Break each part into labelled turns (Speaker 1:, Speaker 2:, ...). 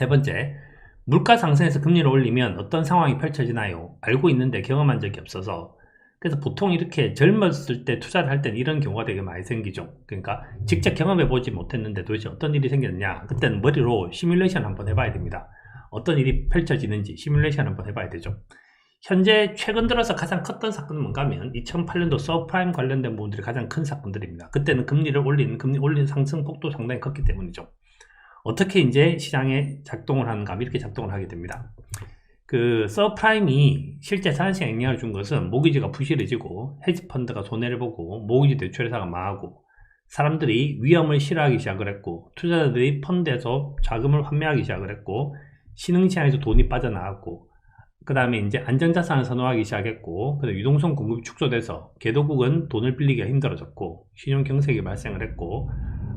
Speaker 1: 세 번째, 물가 상승해서 금리를 올리면 어떤 상황이 펼쳐지나요? 알고 있는데 경험한 적이 없어서. 그래서 보통 이렇게 젊었을 때 투자를 할 때는 이런 경우가 되게 많이 생기죠. 그러니까 직접 경험해 보지 못했는데 도대체 어떤 일이 생겼냐, 그때는 머리로 시뮬레이션 한번 해봐야 됩니다. 어떤 일이 펼쳐지는지 시뮬레이션 한번 해봐야 되죠. 현재 최근 들어서 가장 컸던 사건은 뭔가 하면 2008년도 서프라임 관련된 부분들이 가장 큰 사건들입니다. 그때는 금리 올린 상승폭도 상당히 컸기 때문이죠. 어떻게 이제 시장에 작동을 하는가, 이렇게 작동을 하게 됩니다. 그 서프라임이 실제 자산시장에 영향을 준 것은 모기지가 부실해지고 헤지펀드가 손해를 보고 모기지 대출회사가 망하고 사람들이 위험을 싫어하기 시작을 했고 투자자들이 펀드에서 자금을 환매하기 시작을 했고 신흥시장에서 돈이 빠져나갔고 그 다음에 이제 안전자산을 선호하기 시작했고 그다음에 유동성 공급이 축소돼서 개도국은 돈을 빌리기가 힘들어졌고 신용경색이 발생을 했고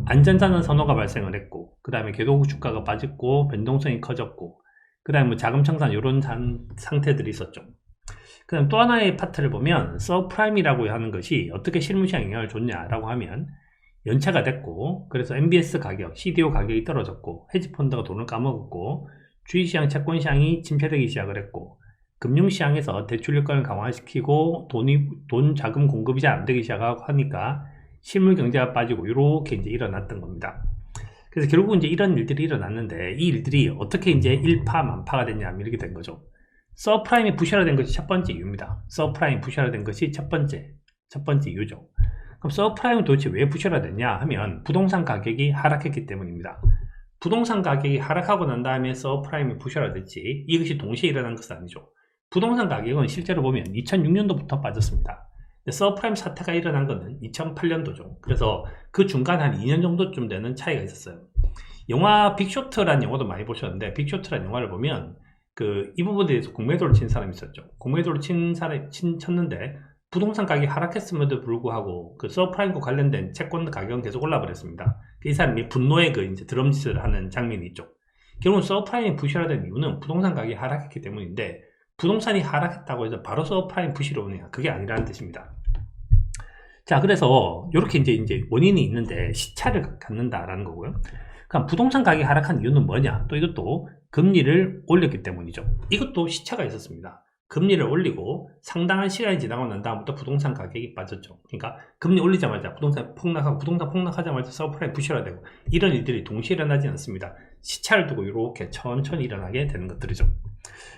Speaker 1: 안전자산 선호가 발생을 했고 그 다음에 개도국 주가가 빠졌고 변동성이 커졌고 그 다음에 뭐 자금청산 이런 상태들이 있었죠. 그 다음 또 하나의 파트를 보면 서프라임이라고 하는 것이 어떻게 실무시장에 영향을 줬냐라고 하면 연체가 됐고 그래서 MBS 가격, CDO 가격이 떨어졌고 헤지펀드가 돈을 까먹었고 주식시장, 채권시장이 침체되기 시작을 했고 금융시장에서 대출요건을 강화시키고 돈 자금 공급이 잘 안되기 시작하고 하니까 실물경제가 빠지고 이렇게 이제 일어났던 겁니다. 그래서 결국 이제 이런 일들이 일어났는데 이 일들이 어떻게 이제 일파만파가 됐냐 이렇게 된 거죠. 서프라임이 부실화된 것이 첫 번째 이유입니다. 서프라임 부실화된 것이 첫 번째 이유죠. 그럼 서프라임은 도대체 왜 부실화됐냐 하면 부동산 가격이 하락했기 때문입니다. 부동산 가격이 하락하고 난 다음에 서프라임이 부실화됐지 이것이 동시에 일어난 것은 아니죠. 부동산 가격은 실제로 보면 2006년도부터 빠졌습니다. 서프라임 사태가 일어난 것은 2008년도죠. 그래서 그 중간 한 2년 정도쯤 되는 차이가 있었어요. 영화 빅쇼트라는 영화도 많이 보셨는데 빅쇼트라는 영화를 보면 이 부분에 대해서 공매도를 친 사람이 있었죠. 공매도를 쳤는데 부동산 가격이 하락했음에도 불구하고 그 서프라임과 관련된 채권 가격은 계속 올라버렸습니다. 이 사람이 분노의 이제 드럼짓을 하는 장면이 있죠. 결국은 서프라임이 부실화된 이유는 부동산 가격이 하락했기 때문인데 부동산이 하락했다고 해서 바로 서프라임 부실이 오느냐, 그게 아니라는 뜻입니다. 자, 그래서 이렇게 이제 원인이 있는데 시차를 갖는다라는 거고요. 그럼 부동산 가격이 하락한 이유는 뭐냐? 또 이것도 금리를 올렸기 때문이죠. 이것도 시차가 있었습니다. 금리를 올리고 상당한 시간이 지나고 난 다음부터 부동산 가격이 빠졌죠. 그러니까 금리 올리자마자 부동산 폭락하고 부동산 폭락하자마자 서프라임 부실화되고 이런 일들이 동시에 일어나지 않습니다. 시차를 두고 이렇게 천천히 일어나게 되는 것들이죠.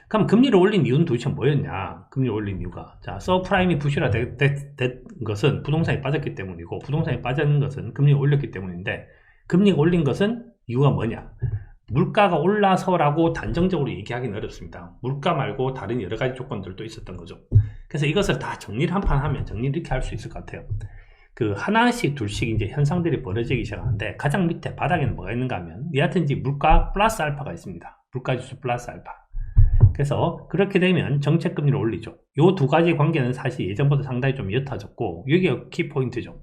Speaker 1: 그럼 금리를 올린 이유는 도대체 뭐였냐? 금리를 올린 이유가, 자, 서프라임이 부실화된 것은 부동산이 빠졌기 때문이고 부동산이 빠진 것은 금리를 올렸기 때문인데 금리가 올린 것은 이유가 뭐냐? 물가가 올라서라고 단정적으로 얘기하기는 어렵습니다. 물가 말고 다른 여러 가지 조건들도 있었던 거죠. 그래서 이것을 다 정리를 한판 하면 정리를 이렇게 할 수 있을 것 같아요. 하나씩 둘씩 이제 현상들이 벌어지기 시작하는데 가장 밑에 바닥에는 뭐가 있는가 하면 여하튼지 물가 플러스 알파가 있습니다. 물가지수 플러스 알파. 그래서 그렇게 되면 정책금리를 올리죠. 이 두 가지 관계는 사실 예전보다 상당히 좀 옅어졌고 여기가 키포인트죠.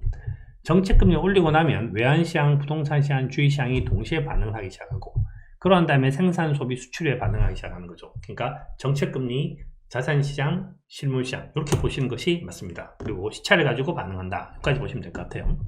Speaker 1: 정책금리를 올리고 나면 외환시장, 부동산시장, 주식시장이 동시에 반응을 하기 시작하고 그런 다음에 생산, 소비, 수출에 반응하기 시작하는 거죠. 그러니까 정책금리, 자산시장, 실물시장 이렇게 보시는 것이 맞습니다. 그리고 시차를 가지고 반응한다. 여기까지 보시면 될 것 같아요.